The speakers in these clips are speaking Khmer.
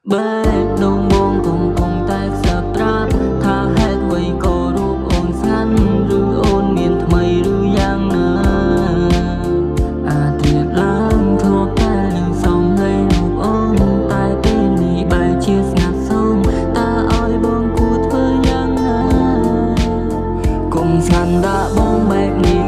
បេះដូងបងកំពុងតែខ្សឹបត្រាប់ថាហេតុអ្វីក៏រូបអូនស្ងាត់ឬអូនមានថ្មីឬយ៉ាងណាអាចរៀបឡើងធ្លាប់តែនឹងសំឡេងរូបអូនតែពេលនេះបែរជាស្ងាត់សូមតើឲ្យបងគួរធ្វើយ៉ាងណាកុំស្ងាត់ដាក់បងបែបនេះ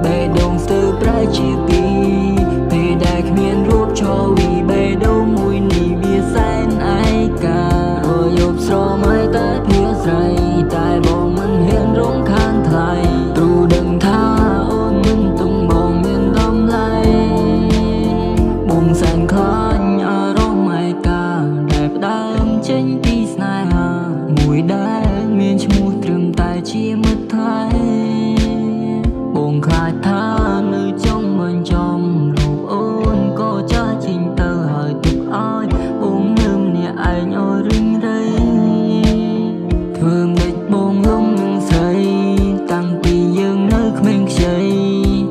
បេះដូងស្ទើរប្រែជាពីរពេលដែលគ្មានរូបឈរវីបេះដូងមួយនេះវាសែនឯការយប់ស្រមៃតែភាស្រ័យតែបងមិនហ៊ានរំខានថ្លៃព្រោះដឹងថាអូនមិនទុំបងមានតម្លៃបងសែនខ្លាញ់អារម្មណ៍ឯកាដែលផ្ដើមចេញពីស្នេហាមួយដែលមានឈ្មោះត្រឹមតែជាមិត្តថ្លៃបងខ្លាចថានៅចង់មិនចំរូបអូនក៏ចាស់ចេញទៅហើយទុកឲ្យបងនៅម្នាក់ឯងអរិញរៃធ្វើមិនដេចបងលំនឹងស្រីតាំងពីយើងនៅក្មេងខ្ចី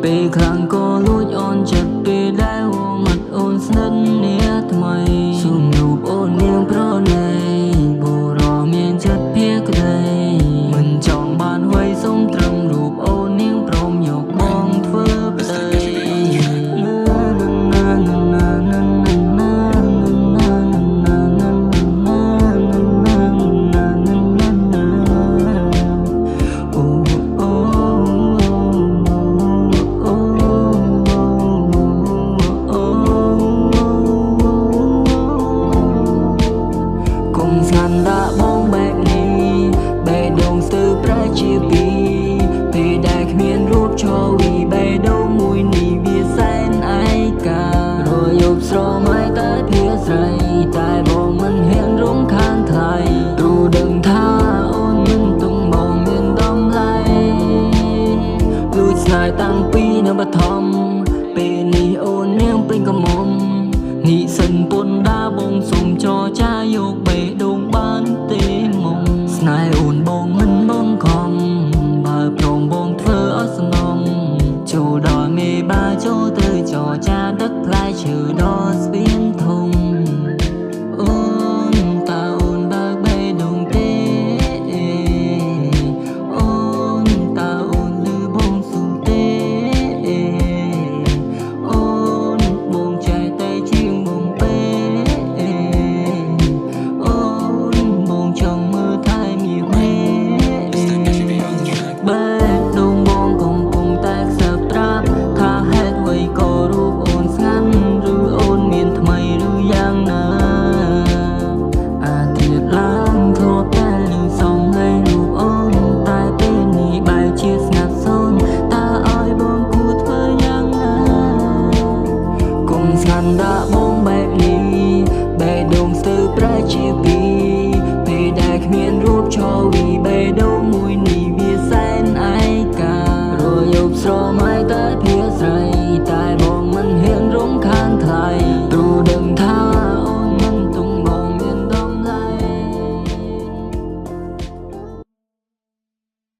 ពេលខ្លាំងក៏លួចអន់ចិត្តពេលដែលមាត់អូនស្និទ្ធអ្នកថ្មីសុំរូបអូននាងប្រណីបុរសមានចិត្តភក្តីមិនចង់បានអ្វីសុំត្រឹមរូបអូននាងព្រមយកបងធ្វើប្តីស្ងាត់ដាក់បងបែបនេះបេះដូងស្ទើរប្រែជាពីរពេលដែលគ្មានរូបឈរវីបេះដូងមួយនេះវាសែនឯការយប់ស្រមៃតែភាស្រ័យតែបងមិនហ៊ានរំខានថ្លៃព្រោះដឹងថាអូនមិនទុំបងមានតម្លៃលួចស្នេហ៍តាំងពីនៅបឋមពេលនេះអូននាងពេញកំមុំនិសិនពុនដាបងសុំចរចាយកបេះដូងបានទេមុំស្នេហ៍អូនបងមិនបងខំបើព្រមបងធ្វើអត់សំណងចូលដល់មេបាចូលទៅចរចាដឹកផ្លែឈើដល់ស្ពានធំអូនតើអូនបើកបេះដូងទេអូនតើអូនឮបងសុំទេអូនបងចេះតែជាងបងពេអូនបងចង់មើលថែមាសមេបេះដូងបងកំពុងតែខ្សឹបត្រាប់ថាហេតុអ្វីក៏រូបអូនស្ងាត់ឬអូនមានថ្មីឬយ៉ាងណាអាចរៀបឡើងធ្លាប់តែនឹងសំឡេងរូបអូនតែពេលនេះបែរជាស្ងាត់សូន្យតើឲ្យបងគួរធ្វើយ៉ាងណាកុំស្ងាត់ដាក់បងបែបនេះបេះដូងស្ទើរប្រែជាពីរពេលដែលគ្មានរូបឈរវី